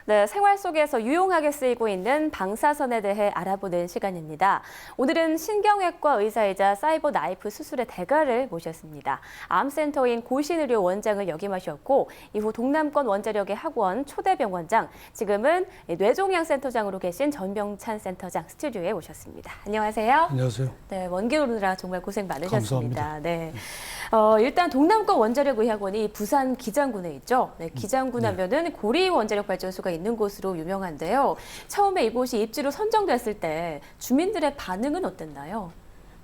네, 생활 속에서 유용하게 쓰이고 있는 방사선에 대해 알아보는 시간입니다. 오늘은 신경외과 의사이자 사이버 나이프 수술의 대가를 모셨습니다. 암센터인 고신의료 원장을 역임하셨고 이후 동남권 원자력의 학원 초대병원장, 지금은 뇌종양센터장으로 계신 전병찬 센터장 스튜디오에 오셨습니다. 안녕하세요. 안녕하세요. 네, 먼 길 오느라 정말 고생 많으셨습니다. 감사합니다. 네. 일단 동남권 원자력의학원이 부산 기장군에 있죠. 네, 기장군 하면은 고리 원자력 발전소가 있는 곳으로 유명한데요. 처음에 이곳이 입지로 선정됐을 때 주민들의 반응은 어땠나요?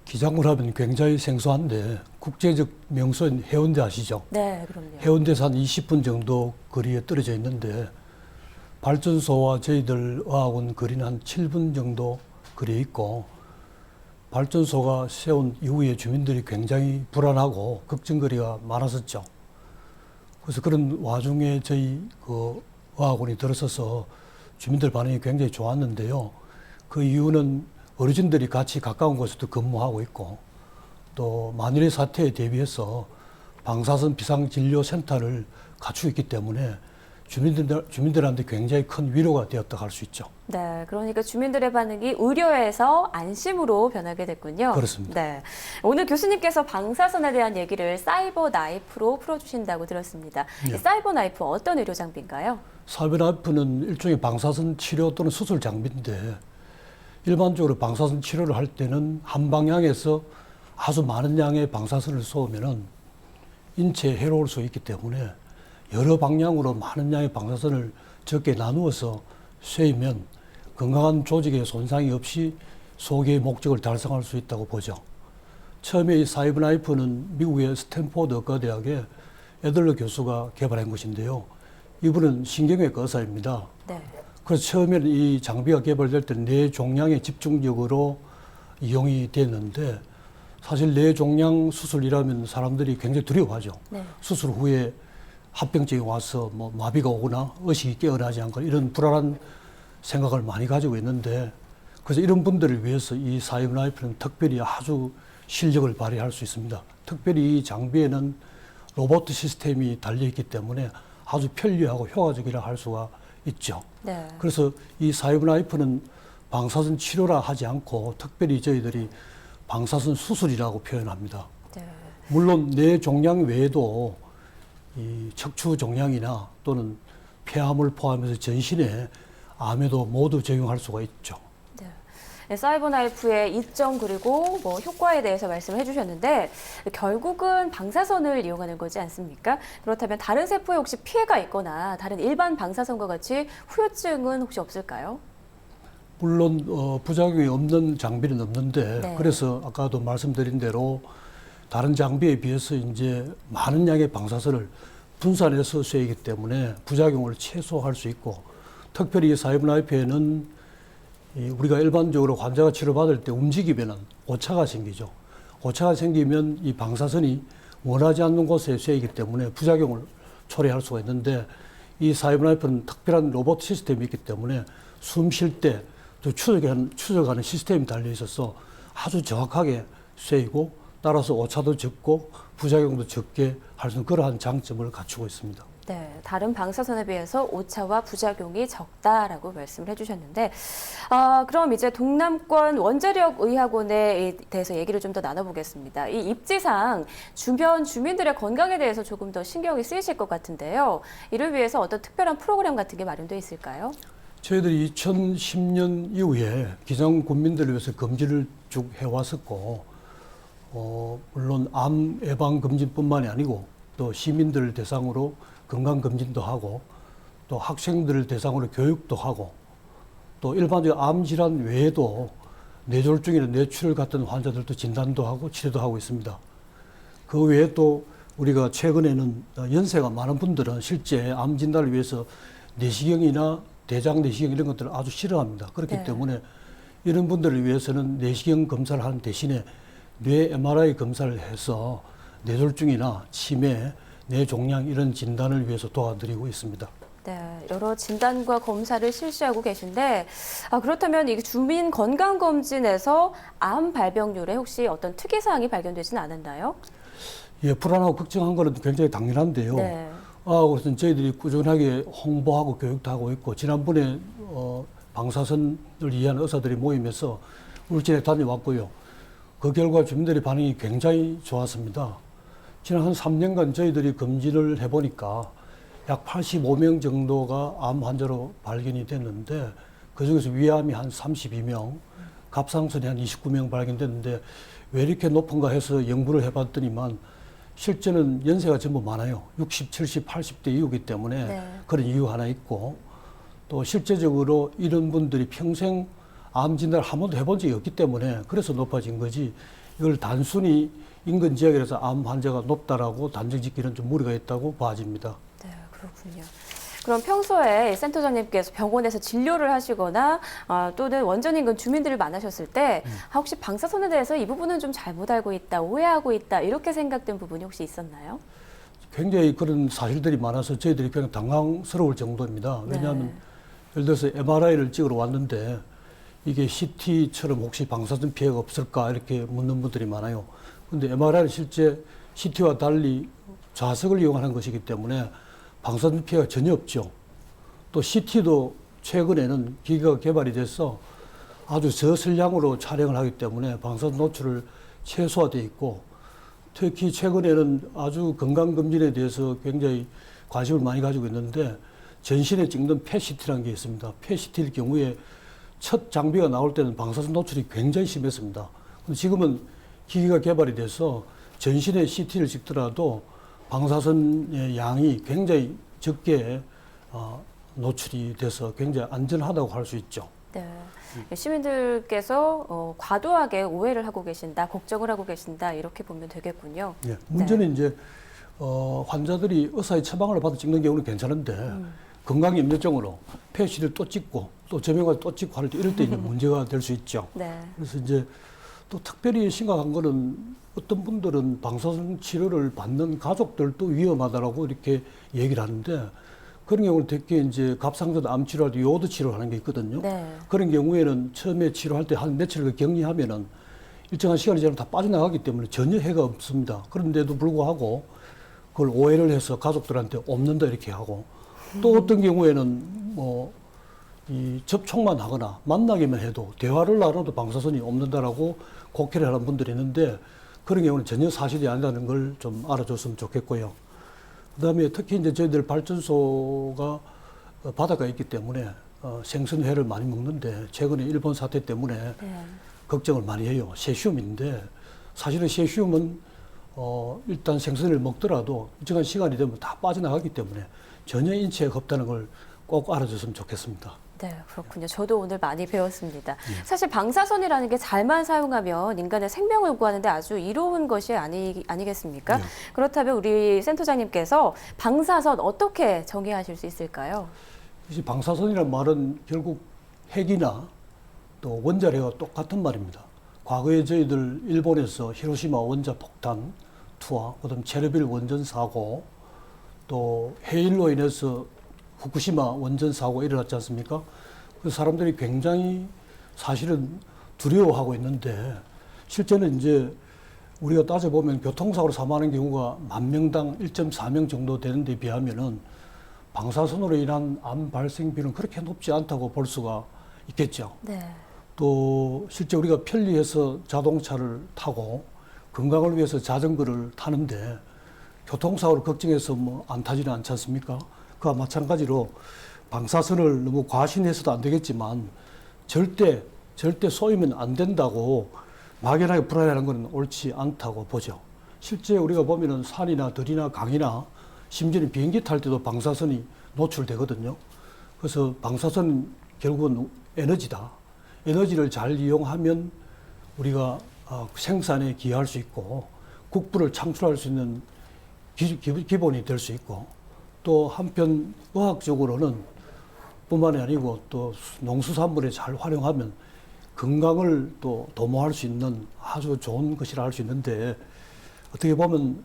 기장군 하면 굉장히 생소한데 국제적 명소인 해운대 아시죠? 네, 그럼요. 해운대에서 한 20분 정도 거리에 떨어져 있는데 발전소와 저희들 의학원 거리는 한 7분 정도 거리에 있고, 발전소가 세운 이후에 주민들이 굉장히 불안하고 걱정거리가 많았었죠. 그래서 그런 와중에 저희 의학원이 들어서서 주민들 반응이 굉장히 좋았는데요. 그 이유는 어르신들이 같이 가까운 곳에도 근무하고 있고, 또 만일의 사태에 대비해서 방사선 비상진료센터를 갖추고 있기 때문에 주민들한테 굉장히 큰 위로가 되었다 할 수 있죠. 네, 그러니까 주민들의 반응이 우려에서 안심으로 변하게 됐군요. 그렇습니다. 네, 오늘 교수님께서 방사선에 대한 얘기를 사이버 나이프로 풀어주신다고 들었습니다. 네. 이 사이버 나이프 어떤 의료 장비인가요? 사이버 나이프는 일종의 방사선 치료 또는 수술 장비인데, 일반적으로 방사선 치료를 할 때는 한 방향에서 아주 많은 양의 방사선을 쏘면은 인체에 해로울 수 있기 때문에 여러 방향으로 많은 양의 방사선을 적게 나누어서 쏘이면 건강한 조직에 손상이 없이 소개의 목적을 달성할 수 있다고 보죠. 처음에 이 사이버 나이프는 미국의 스탠포드 의과대학의 애들러 교수가 개발한 것인데요. 이분은 신경외과 의사입니다. 네. 그래서 처음에는 이 장비가 개발될 때 뇌종양에 집중적으로 이용이 됐는데, 사실 뇌종양 수술이라면 사람들이 굉장히 두려워하죠. 네. 수술 후에 합병증이 와서 뭐 마비가 오거나 의식이 깨어나지 않거나 이런 불안한 생각을 많이 가지고 있는데, 그래서 이런 분들을 위해서 이 사이버 나이프는 특별히 아주 실력을 발휘할 수 있습니다. 특별히 이 장비에는 로봇 시스템이 달려있기 때문에 아주 편리하고 효과적이라 할 수가 있죠. 네. 그래서 이 사이버 나이프는 방사선 치료라 하지 않고 특별히 저희들이 방사선 수술이라고 표현합니다. 네. 물론 뇌종양 외에도 이 척추 종양이나 또는 폐암을 포함해서 전신에 암에도 모두 적용할 수가 있죠. 네, 사이버 나이프의 이점 그리고 뭐 효과에 대해서 말씀을 해주셨는데, 결국은 방사선을 이용하는 거지 않습니까? 그렇다면 다른 세포에 혹시 피해가 있거나 다른 일반 방사선과 같이 후유증은 혹시 없을까요? 물론 부작용이 없는 장비는 없는데, 네. 그래서 아까도 말씀드린 대로 다른 장비에 비해서 이제 많은 양의 방사선을 분산해서 쏘이기 때문에 부작용을 최소화할 수 있고, 특별히 이 사이버 나이프에는 우리가 일반적으로 환자가 치료받을 때 움직이면 오차가 생기죠. 오차가 생기면 이 방사선이 원하지 않는 곳에 쏘이기 때문에 부작용을 초래할 수가 있는데, 이 사이버 나이프는 특별한 로봇 시스템이 있기 때문에 숨 쉴 때 또 추적하는 시스템이 달려 있어서 아주 정확하게 쏘이고, 따라서 오차도 적고 부작용도 적게 할 수 있는 그러한 장점을 갖추고 있습니다. 네, 다른 방사선에 비해서 오차와 부작용이 적다라고 말씀을 해주셨는데, 그럼 이제 동남권 원자력의학원에 대해서 얘기를 좀 더 나눠보겠습니다. 이 입지상 주변 주민들의 건강에 대해서 조금 더 신경이 쓰이실 것 같은데요. 이를 위해서 어떤 특별한 프로그램 같은 게 마련되어 있을까요? 저희들이 2010년 이후에 기장 군민들을 위해서 검진을 쭉 해왔었고, 물론 암 예방 검진뿐만이 아니고 또 시민들을 대상으로 건강검진도 하고, 또 학생들을 대상으로 교육도 하고, 또 일반적인 암질환 외에도 뇌졸중이나 뇌출혈 같은 환자들도 진단도 하고 치료도 하고 있습니다. 그 외에 또 우리가 최근에는 연세가 많은 분들은 실제 암 진단을 위해서 내시경이나 대장 내시경 이런 것들을 아주 싫어합니다. 그렇기 네. 때문에 이런 분들을 위해서는 내시경 검사를 하는 대신에 뇌 MRI 검사를 해서 뇌졸중이나 치매, 뇌종양 이런 진단을 위해서 도와드리고 있습니다. 네, 여러 진단과 검사를 실시하고 계신데, 그렇다면 이 주민 건강검진에서 암 발병률에 혹시 어떤 특이사항이 발견되지는 않았나요? 예, 불안하고 걱정한 거는 굉장히 당연한데요. 네. 그래서 저희들이 꾸준하게 홍보하고 교육도 하고 있고, 지난번에 방사선을 이해하는 의사들이 모임에서 울진에 다녀왔고요. 그 결과 주민들의 반응이 굉장히 좋았습니다. 지난 한 3년간 저희들이 검진을 해보니까 약 85명 정도가 암 환자로 발견이 됐는데, 그중에서 위암이 한 32명, 갑상선이 한 29명 발견됐는데 왜 이렇게 높은가 해서 연구를 해봤더니만 실제는 연세가 전부 많아요. 60, 70, 80대 이후이기 때문에 네. 그런 이유 하나 있고, 또 실제적으로 이런 분들이 평생 암 진단을 한 번도 해본 적이 없기 때문에 그래서 높아진 거지, 이걸 단순히 인근 지역이라서 암 환자가 높다라고 단정 짓기는 좀 무리가 있다고 봐집니다. 네, 그렇군요. 그럼 평소에 센터장님께서 병원에서 진료를 하시거나 또는 원전 인근 주민들을 만나셨을 때 혹시 방사선에 대해서 이 부분은 좀 잘못 알고 있다, 오해하고 있다 이렇게 생각된 부분이 혹시 있었나요? 굉장히 그런 사실들이 많아서 저희들이 그냥 당황스러울 정도입니다. 왜냐하면 네. 예를 들어서 MRI를 찍으러 왔는데 이게 CT처럼 혹시 방사선 피해가 없을까 이렇게 묻는 분들이 많아요. 근데 MRI는 실제 CT와 달리 좌석을 이용하는 것이기 때문에 방사선 피해가 전혀 없죠. 또 CT도 최근에는 기기가 개발이 돼서 아주 저설량으로 촬영을 하기 때문에 방사선 노출을 최소화되어 있고, 특히 최근에는 아주 건강검진에 대해서 굉장히 관심을 많이 가지고 있는데 전신에 찍는 펫CT라는 게 있습니다. 펫CT일 경우에 첫 장비가 나올 때는 방사선 노출이 굉장히 심했습니다. 근데 지금은 기기가 개발이 돼서 전신에 CT를 찍더라도 방사선의 양이 굉장히 적게 노출이 돼서 굉장히 안전하다고 할 수 있죠. 네. 시민들께서 과도하게 오해를 하고 계신다, 걱정을 하고 계신다 이렇게 보면 되겠군요. 예, 문제는 이제 환자들이 의사의 처방을 받아 찍는 경우는 괜찮은데 건강염려증으로 펫CT를 또 찍고 또 저명을 또 찍고 할 때 이럴 때 이제 문제가 될 수 있죠. 네. 그래서 이제 또 특별히 심각한 거는 어떤 분들은 방사선 치료를 받는 가족들도 위험하다라고 이렇게 얘기를 하는데, 그런 경우는 대개 이제 갑상선 암 치료할 때 요오드 치료를 하는 게 있거든요. 네. 그런 경우에는 처음에 치료할 때 한 며칠을 격리하면은 일정한 시간이 지나면 다 빠져나가기 때문에 전혀 해가 없습니다. 그런데도 불구하고 그걸 오해를 해서 가족들한테 없는다 이렇게 하고, 또 어떤 경우에는 이 접촉만 하거나 만나기만 해도 대화를 나눠도 방사선이 없는다라고 곡해를 하는 분들이 있는데, 그런 경우는 전혀 사실이 아니라는 걸 좀 알아줬으면 좋겠고요. 그다음에 특히 이제 저희들 발전소가 바닷가에 있기 때문에 생선회를 많이 먹는데, 최근에 일본 사태 때문에 네. 걱정을 많이 해요. 세슘인데 사실은 세슘은 일단 생선을 먹더라도 일정한 시간이 되면 다 빠져나가기 때문에 전혀 인체에 없다는 걸 꼭 알아줬으면 좋겠습니다. 네, 그렇군요. 저도 오늘 많이 배웠습니다. 사실 방사선이라는 게 잘만 사용하면 인간의 생명을 구하는데 아주 이로운 것이 아니겠습니까? 네. 그렇다면 우리 센터장님께서 방사선 어떻게 정의하실 수 있을까요? 이 방사선이라는 말은 결국 핵이나 또 원자력과 똑같은 말입니다. 과거에 저희들 일본에서 히로시마 원자 폭탄 투하, 그다음 체르빌 원전 사고, 또 해일로 인해서 후쿠시마 원전 사고가 일어났지 않습니까? 그 사람들이 굉장히 사실은 두려워하고 있는데, 실제는 이제 우리가 따져보면 교통사고로 사망하는 경우가 10,000명당 1.4명 정도 되는 데 비하면은 방사선으로 인한 암 발생비는 그렇게 높지 않다고 볼 수가 있겠죠. 네. 또 실제 우리가 편리해서 자동차를 타고 건강을 위해서 자전거를 타는데 교통사고를 걱정해서 안 타지는 않지 않습니까? 그와 마찬가지로 방사선을 너무 과신해서도 안 되겠지만 절대 쏘이면 안 된다고 막연하게 불안해하는 것은 옳지 않다고 보죠. 실제 우리가 보면은 산이나 들이나 강이나 심지어는 비행기 탈 때도 방사선이 노출되거든요. 그래서 방사선은 결국은 에너지다. 에너지를 잘 이용하면 우리가 생산에 기여할 수 있고 국부를 창출할 수 있는 기본이 될 수 있고, 또 한편 의학적으로는 뿐만이 아니고 또 농수산물에 잘 활용하면 건강을 또 도모할 수 있는 아주 좋은 것이라 할 수 있는데, 어떻게 보면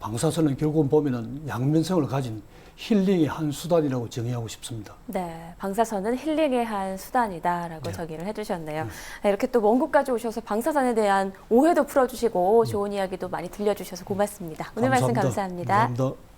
방사선은 결국은 보면은 양면성을 가진 힐링의 한 수단이라고 정의하고 싶습니다. 네, 방사선은 힐링의 한 수단이다라고 정의를 해주셨네요. 네, 이렇게 또 먼 곳까지 오셔서 방사선에 대한 오해도 풀어주시고 좋은 이야기도 많이 들려주셔서 고맙습니다. 오늘 말씀 감사합니다. 감사합니다.